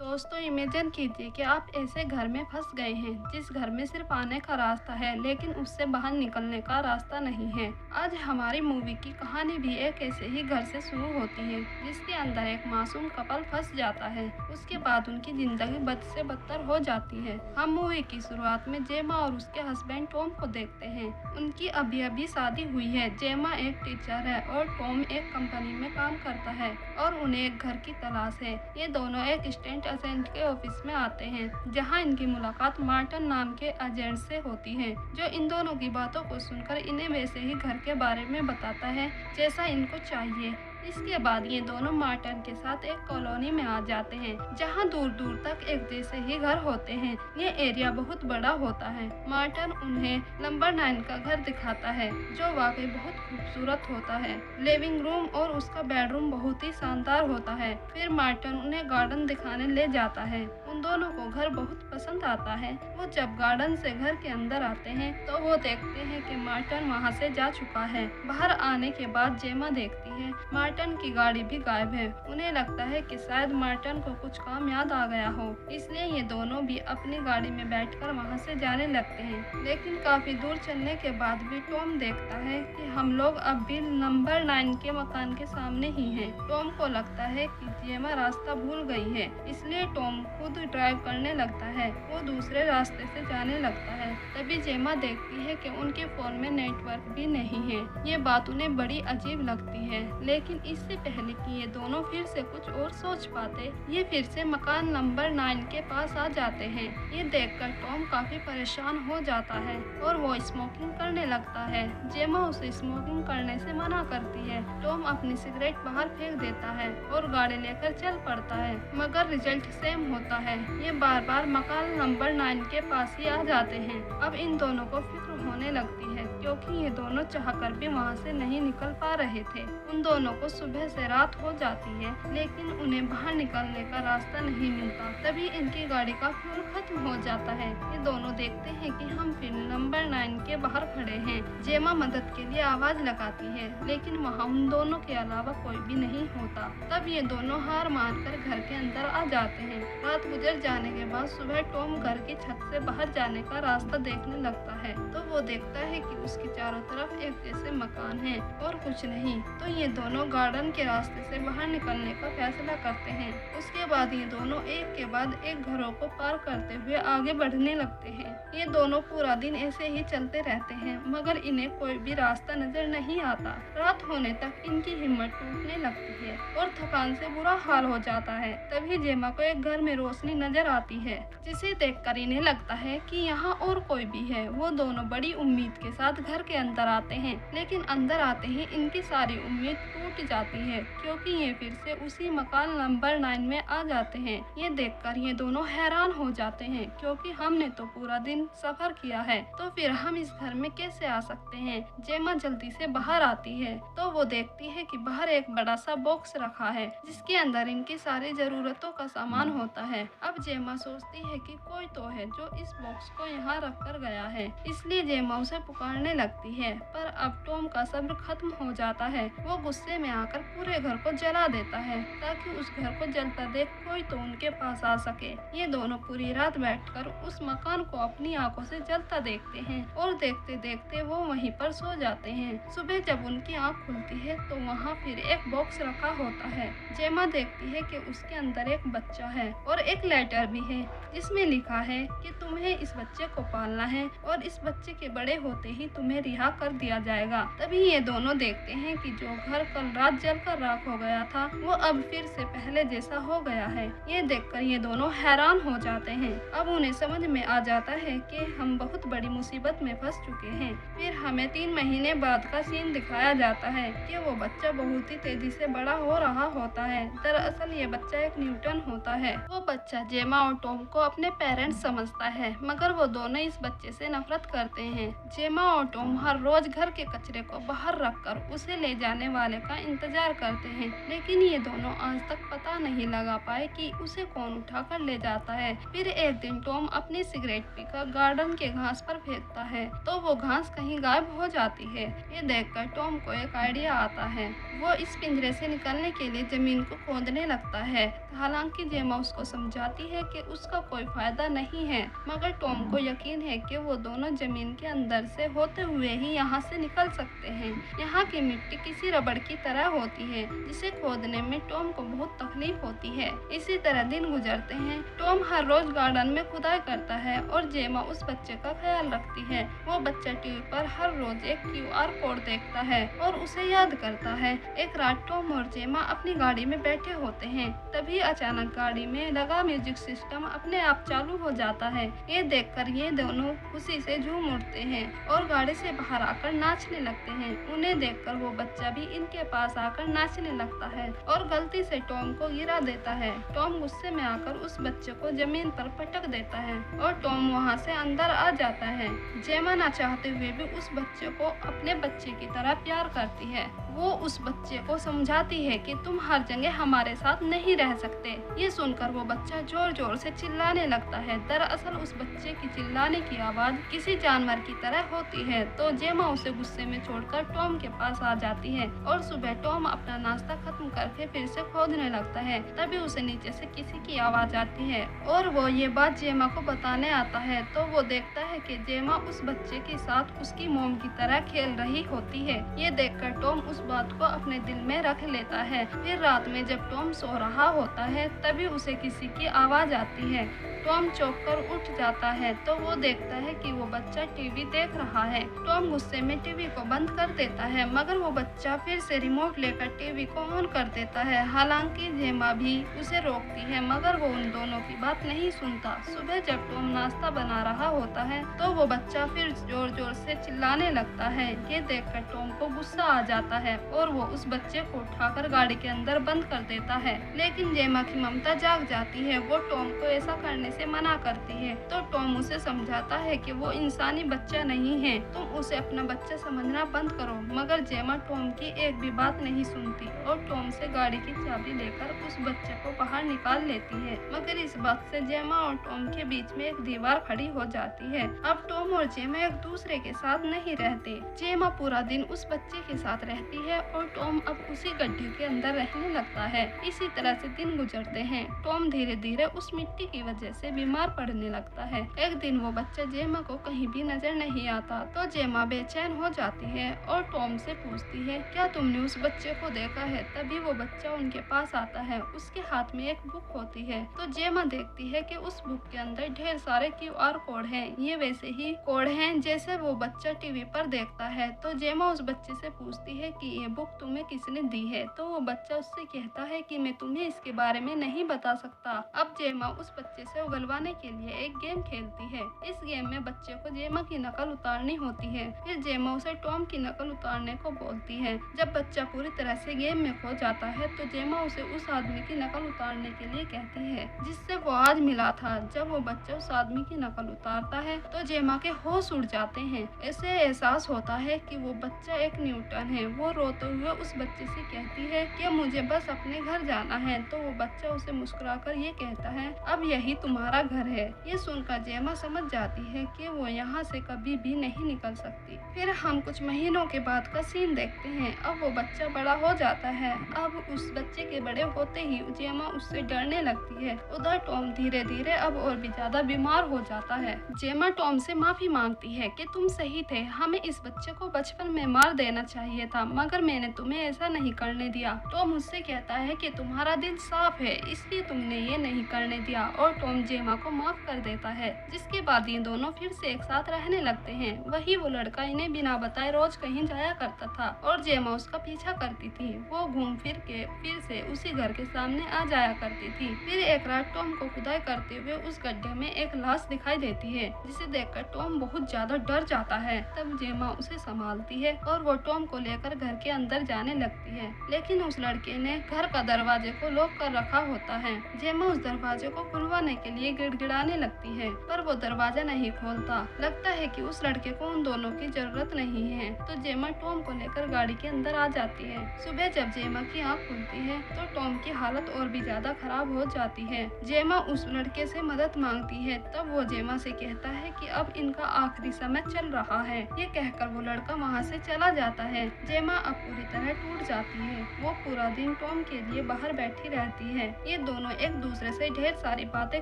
दोस्तों इमेजिन कीजिए कि आप ऐसे घर में फंस गए हैं जिस घर में सिर्फ आने का रास्ता है लेकिन उससे बाहर निकलने का रास्ता नहीं है। आज हमारी मूवी की कहानी भी एक ऐसे ही घर से शुरू होती है जिसके अंदर एक मासूम कपल फंस जाता है। उसके बाद उनकी जिंदगी बद से बदतर हो जाती है। हम मूवी की शुरुआत में जेमा और उसके हस्बैंड टॉम को देखते हैं। उनकी अभी अभी शादी हुई है। जेमा एक टीचर है और टॉम एक कंपनी में काम करता है और उन्हें एक घर की तलाश है। ये दोनों एक स्टेट एजेंट के ऑफिस में आते हैं जहां इनकी मुलाकात मार्टिन नाम के एजेंट से होती है जो इन दोनों की बातों को सुनकर इन्हें वैसे ही घर के बारे में बताता है जैसा इनको चाहिए। इसके बाद ये दोनों मार्टिन के साथ एक कॉलोनी में आ जाते हैं जहां दूर दूर तक एक जैसे ही घर होते हैं। ये एरिया बहुत बड़ा होता है। मार्टिन उन्हें नंबर 9 का घर दिखाता है जो वाकई बहुत खूबसूरत होता है। लिविंग रूम और उसका बेडरूम बहुत ही शानदार होता है। फिर मार्टिन उन्हें गार्डन दिखाने ले जाता है। उन दोनों को घर बहुत पसंद आता है। वो जब गार्डन से घर के अंदर आते हैं तो वो देखते हैं कि मार्टिन वहाँ से जा चुका है। बाहर आने के बाद जेमा देखती है मार्टिन की गाड़ी भी गायब है। उन्हें लगता है कि शायद मार्टिन को कुछ काम याद आ गया हो, इसलिए ये दोनों भी अपनी गाड़ी में बैठकर वहाँ से जाने लगते हैं। लेकिन काफी दूर चलने के बाद भी टॉम देखता है कि हम लोग अब भी नंबर 9 के मकान के सामने ही हैं। टॉम को लगता है कि जेमा रास्ता भूल गई है, इसलिए टॉम खुद ड्राइव करने लगता है। वो दूसरे रास्ते से जाने लगता है। तभी जेमा देखती है कि उनके फोन में नेटवर्क भी नहीं है। ये बात उन्हें बड़ी अजीब लगती है। लेकिन इससे पहले कि ये दोनों फिर से कुछ और सोच पाते, ये फिर से मकान नंबर 9 के पास आ जाते हैं। ये देखकर टॉम काफी परेशान हो जाता है और वो स्मोकिंग करने लगता है। जेमा उसे स्मोकिंग करने से मना करती है। टॉम अपनी सिगरेट बाहर फेंक देता है और गाड़ी लेकर चल पड़ता है, मगर रिजल्ट सेम होता है। ये बार बार मकान नंबर 9 के पास ही आ जाते हैं। अब इन दोनों को फिक्र होने लगती है क्योंकि ये दोनों चाहकर भी वहाँ से नहीं निकल पा रहे थे। उन दोनों को सुबह से रात हो जाती है लेकिन उन्हें बाहर निकलने का रास्ता नहीं मिलता। तभी इनकी गाड़ी का फ्यूल खत्म हो जाता है। ये दोनों देखते हैं कि हम फिर नंबर 9 के बाहर खड़े हैं। जेमा मदद के लिए आवाज लगाती है लेकिन वहाँ उन दोनों के अलावा कोई भी नहीं होता। तब ये दोनों हार मानकर घर के अंदर आ जाते हैं। रात गुजर जाने के बाद सुबह टॉम घर की छत से बाहर जाने का रास्ता देखने लगता है तो वो देखता है कि उसके चारों तरफ एक जैसे मकान है और कुछ नहीं। तो ये दोनों गार्डन के रास्ते से बाहर निकलने का फैसला करते हैं। उसके बाद ये दोनों एक के बाद एक घरों को पार करते हुए आगे बढ़ने लगते हैं। ये दोनों पूरा दिन ऐसे ही चलते रहते हैं मगर इन्हें कोई भी रास्ता नजर नहीं आता। रात होने तक इनकी हिम्मत टूटने लगती है और थकान से बुरा हाल हो जाता है। तभी जेमा को एक घर में रोशनी नजर आती है जिसे देखकर इन्हें लगता है कि यहाँ और कोई भी है। वो दोनों बड़ी उम्मीद के साथ घर के अंदर आते हैं लेकिन अंदर आते ही इनकी सारी उम्मीद टूट जाती है क्योंकि ये फिर से उसी मकान नंबर 9 में आ जाते हैं। ये देखकर ये दोनों हैरान हो जाते हैं क्योंकि हमने तो पूरा दिन सफर किया है तो फिर हम इस घर में कैसे आ सकते हैं। जेमा जल्दी से बाहर आती है तो वो देखती है कि बाहर एक बड़ा सा बॉक्स रखा है जिसके अंदर इनकी सारी जरूरतों का सामान होता है। अब जेमा सोचती है कि कोई तो है जो इस बॉक्स को यहाँ रख कर गया है, इसलिए जेमा उसे पुकारने लगती है। पर अब टॉम का सब्र खत्म हो जाता है। वो गुस्से में आकर पूरे घर को जला देता है ताकि उस घर को जलता देख कोई तो उनके पास आ सके। ये दोनों पूरी रात बैठकर उस मकान को अपनी आंखों से जलता देखते हैं और देखते देखते वो वहीं पर सो जाते हैं। सुबह जब उनकी आंख खुलती है तो वहाँ फिर एक बॉक्स रखा होता है। जेमा देखती है कि उसके अंदर एक बच्चा है और एक लेटर भी है जिसमें लिखा है कि तुम्हें इस बच्चे को पालना है और इस बच्चे के बड़े होते ही तुम्हें रिहा कर दिया जाएगा। तभी ये दोनों देखते हैं कि जो घर कल रात जलकर राख हो गया था वो अब फिर से पहले जैसा हो गया है। ये देखकर ये दोनों हैरान हो जाते हैं। अब उन्हें समझ में आ जाता है कि हम बहुत बड़ी मुसीबत में फंस चुके हैं। फिर हमें 3 महीने बाद का सीन दिखाया जाता है कि वो बच्चा बहुत ही तेजी से बड़ा हो रहा होता है। दरअसल ये बच्चा एक न्यूटन होता है। वो बच्चा जेमा और टॉम को अपने पेरेंट्स समझता है मगर वो दोनों इस बच्चे से नफरत करते हैं। जेमा और टॉम हर रोज घर के कचरे को बाहर रखकर उसे ले जाने वाले का इंतजार करते हैं, लेकिन ये दोनों आज तक पता नहीं लगा पाए कि उसे कौन उठाकर ले जाता है। फिर एक दिन टॉम अपनी सिगरेट पीकर गार्डन के घास पर फेंकता है तो वो घास कहीं गायब हो जाती है। ये देखकर टॉम को एक आइडिया आता है। वो इस पिंजरे से निकलने के लिए जमीन को खोदने लगता है। हालांकि जेमा उसको समझाती है कि उसका कोई फायदा नहीं है, मगर टॉम को यकीन है कि वो दोनों जमीन के अंदर से होते हुए ही यहाँ से निकल सकते हैं। यहाँ की मिट्टी किसी रबड़ की तरह होती है जिसे खोदने में टॉम को बहुत तकलीफ होती है। इसी तरह दिन गुजरते हैं। टॉम हर रोज गार्डन में खुदाई करता है और जेमा उस बच्चे का ख्याल रखती है। वो बच्चा टीवी पर हर रोज एक QR कोड देखता है और उसे याद करता है। एक रात टॉम और जेमा अपनी गाड़ी में बैठे होते हैं, तभी अचानक गाड़ी में लगा म्यूजिक सिस्टम अपने आप चालू हो जाता है। ये देखकर ये दोनों खुशी से झूम उठते हैं और गाड़ी से बाहर आकर नाचने लगते हैं। उन्हें देखकर वो बच्चा भी इनके पास आकर नाचने लगता है और गलती से टॉम को गिरा देता है। टॉम गुस्से में आकर उस बच्चे को जमीन पर पटक देता है और टॉम वहाँ से अंदर आ जाता है। जेमा ना चाहते हुए भी उस बच्चे को अपने बच्चे की तरह प्यार करती है। वो उस बच्चे को समझाती है कि तुम हर जगह हमारे साथ नहीं रह सकते। ये सुनकर वो बच्चा जोर जोर से चिल्लाने लगता है। दरअसल उस बच्चे की चिल्लाने की आवाज किसी जानवर की तरह होती है। तो जेमा उसे गुस्से में छोड़कर टॉम के पास आ जाती है और सुबह टॉम अपना नाश्ता खत्म करके फिर से खोदने लगता है। तभी उसे नीचे से किसी की आवाज आती है और वो ये बात जेमा को बताने आता है। तो वो देखता है कि जेमा उस बच्चे के साथ उसकी मोम की तरह खेल रही होती है। ये देखकर टॉम उस बात को अपने दिल में रख लेता है। फिर रात में जब टॉम सो रहा होता है तभी उसे किसी की आवाज आती है। टॉम चौंक कर उठ जाता है तो वो देखता है कि वो बच्चा टीवी देख रहा है। टॉम गुस्से में टीवी को बंद कर देता है, मगर वो बच्चा फिर से रिमोट लेकर टीवी को ऑन कर देता है। हालांकि जेमा भी उसे रोकती है, मगर वो उन दोनों की बात नहीं सुनता। सुबह जब टॉम नाश्ता बना रहा होता है तो वो बच्चा फिर जोर जोर से चिल्लाने लगता है। ये देखकर टॉम को गुस्सा आ जाता है और वो उस बच्चे को उठाकर गाड़ी के अंदर बंद कर देता है। लेकिन जेमा की ममता जाग जाती है। वो टॉम को ऐसा करने से मना करती है तो टॉम उसे समझाता है कि वो इंसानी बच्चा नहीं है, तुम उसे अपना बच्चा समझना बंद करो। मगर जेमा टॉम की एक भी बात नहीं सुनती और टॉम से गाड़ी की चाबी लेकर उस बच्चे को बाहर निकाल लेती है। मगर इस बात से जेमा और टॉम के बीच में एक दीवार खड़ी हो जाती है। अब टॉम और जेमा एक दूसरे के साथ नहीं रहते। जेमा पूरा दिन उस बच्चे के साथ रहती है और टॉम अब उसी गड्ढे के अंदर रहने लगता है। इसी तरह से दिन गुजरते हैं। टॉम धीरे धीरे उस मिट्टी की वजह से बीमार पड़ने लगता है। एक दिन वो बच्चा जेमा को कहीं भी नजर नहीं आता तो जेमा बेचैन हो जाती है और टॉम से पूछती है, क्या तुमने उस बच्चे को देखा है? तभी वो बच्चा उनके पास आता है। उसके हाथ में एक बुक होती है तो जेमा देखती है कि उस बुक के अंदर ढेर सारे QR कोड हैं। ये वैसे ही कोड हैं जैसे वो बच्चा टीवी पर देखता है। तो जेमा उस बच्चे से पूछती है कि ये बुक तुम्हें किसने दी है? तो वो बच्चा उससे कहता है कि मैं तुम्हें इसके बारे में नहीं बता सकता। अब जेमा उस बच्चे से उगलवाने के लिए एक गेम खेलती है। इस गेम में बच्चे को जेमा की नकल उतारनी होती है। फिर जेमा उसे टॉम की नकल उतारने को बोलती है। जब बच्चा पूरी तरह से गेम में खो जाता है तो जेमा उसे उस आदमी की नकल उतारने के लिए कहती है जिससे वो आज मिला था। जब वो बच्चा उस आदमी की नकल उतारता है तो जेमा के होश उड़ जाते हैं। ऐसे एहसास होता है कि वो बच्चा एक न्यूटन है। वो रोते हुए उस बच्चे से कहती है कि मुझे बस अपने घर जाना है। तो वो बच्चा उसे मुस्कुराकर ये कहता है, अब यही तुम्हारा घर है। ये सुनकर जेमा समझ जाती है कि वो यहाँ से कभी भी नहीं निकल सकती। फिर हम कुछ महीनों के बाद का सीन देखते हैं। अब वो बच्चा बड़ा हो जाता है। अब उस बच्चे के बड़े होते ही जेमा उससे डरने लगती है। उधर टॉम धीरे धीरे अब और भी ज्यादा बीमार हो जाता है। जेमा टॉम से माफी मांगती है कि तुम सही थे, हमें इस बच्चे को बचपन में मार देना चाहिए था, मगर मैंने तुम्हें ऐसा नहीं करने दिया। टॉम उससे कहता है कि तुम्हारा दिल साफ है इसलिए तुमने ये नहीं करने दिया और टॉम जेमा को माफ कर देता है। जिसके बाद ये दोनों फिर से एक साथ रहने लगते हैं। वही वो लड़का इन्हें बिना बताए रोज कहीं जाया करता था और जेमा उसका पीछा करती थी। वो घूम फिर के फिर से उसी घर के सामने आ जाया करती थी। फिर एक रात टॉम को खुदाई करते हुए उस गड्ढे में एक लाश दिखाई देती है जिसे देखकर टॉम बहुत ज्यादा डर जाता है। तब जेमा उसे संभालती है और वो टॉम को लेकर घर के अंदर जाने लगती है। लेकिन उस लड़के ने घर का दरवाजे को लॉक कर रखा होता है। जेमा उस दरवाजे को खुलवाने के लिए गिड़गिड़ाने लगती है पर वो दरवाजा नहीं खोलता। लगता है कि उस लड़के को उन हम दोनों की जरूरत नहीं है। तो जेमा टॉम को लेकर गाड़ी के अंदर आ जाती है। सुबह जब जेमा की आँख खुलती है तो टॉम की हालत और भी ज्यादा खराब हो जाती है। जेमा उस लड़के से मदद मांगती है। तब वो जेमा से कहता है कि अब इनका आखिरी समय चल रहा है। ये कहकर वो लड़का वहाँ से चला जाता है। जेमा अब पूरी तरह टूट जाती है। वो पूरा दिन टॉम के लिए बाहर बैठी रहती है। ये दोनों एक दूसरे से ढेर सारी बातें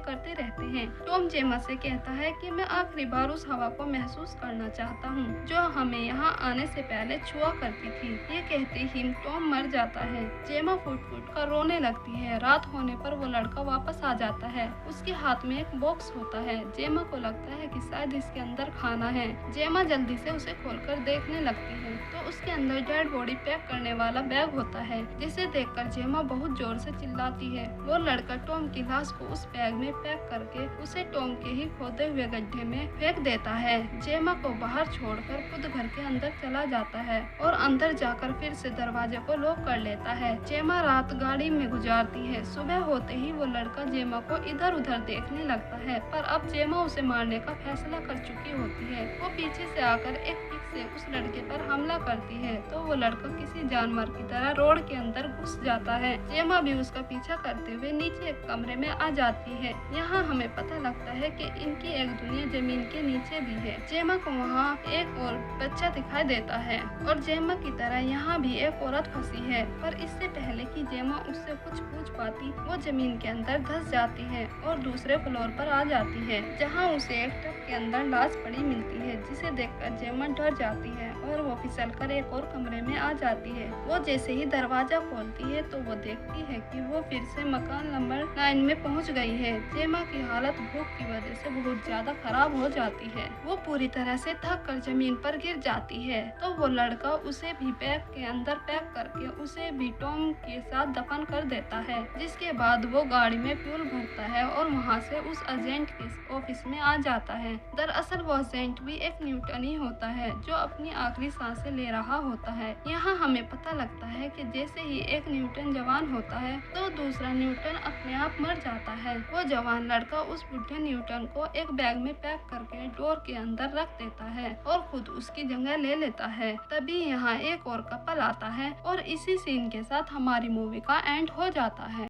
करते रहते हैं। टॉम जेमा से कहता है कि मैं आखिरी बार उस हवा को महसूस करना चाहता हूँ जो हमें यहाँ आने से पहले छुआ करती थी। ये कहते ही टॉम मर जाता है। जेमा फुट फुट कर रोने लगती है। रात होने पर वो लड़का वापस आ जाता है। उसके हाथ में एक बॉक्स होता है। जेमा को लगता है कि शायद इसके अंदर खाना है। जेमा जल्दी से उसे खोलकर देखने लगती है तो उसके अंदर डेड बॉडी पैक करने वाला बैग होता है, जिसे देखकर जेमा बहुत जोर से चिल्लाती है। वो लड़का टॉम की लाश को उस बैग में पैक करके उसे टॉम के ही खोदे हुए गड्ढे में फेंक देता है। जेमा को बाहर छोड़कर खुद घर के अंदर चला जाता है और अंदर जाकर फिर से दरवाजे को लॉक कर लेता है। जेमा रात गाड़ी में गुजारती है। सुबह होते ही वो लड़का जेमा को इधर उधर देखने लगता है, पर अब जेमा उसे मारने का फैसला कर चुकी होती है। वो पीछे से आकर एक किक से उस लड़के पर हमला करती है तो वो लड़का किसी जानवर की तरह रोड के अंदर घुस जाता है। जेमा भी उसका पीछा करते हुए नीचे एक कमरे में आ जाती है। यहाँ हमें पता लगता है कि इनकी एक दुनिया जमीन के नीचे भी है। जेमा को वहाँ एक और बच्चा दिखाई देता है और जेमा की तरह यहाँ भी एक औरत फंसी है, पर इससे पहले कि जेमा उससे कुछ पूछ पाती वो जमीन के अंदर धंस जाती है और दूसरे फ्लोर पर आ जाती है, जहाँ उसे एक ट्रक के अंदर लाश पड़ी मिलती है, जिसे देखकर जेमा डर जाती है और वो फिसलकर एक और कमरे में आ जाती है। वो जैसे ही दरवाजा खोलती है तो वो देखती है कि वो फिर से मकान नंबर 9 में पहुंच गई है। जेमा की हालत भूख की वजह से बहुत ज्यादा खराब हो जाती है। वो पूरी तरह से थक कर जमीन पर गिर जाती है तो वो लड़का उसे भी बैग के अंदर पैक करके उसे भी टॉम के साथ दफन कर देता है। जिसके बाद वो गाड़ी में फ्यूल भरता है और वहाँ से उस एजेंट के ऑफिस में आ जाता है। दरअसल वो एजेंट भी एक न्यूटन ही होता है जो अपनी आखिरी सांसें ले रहा होता है। यहाँ हमें पता लगता है कि जैसे ही एक न्यूटन जवान होता है तो दूसरा न्यूटन अपने आप मर जाता है। वो जवान लड़का उस बुढ़े न्यूटन को एक बैग में पैक करके डोर के अंदर रख देता है और खुद उसकी जगह ले लेता है। तभी यहाँ एक और कपल आता है और इसी सीन के साथ हमारी मूवी का एंड हो जाता है।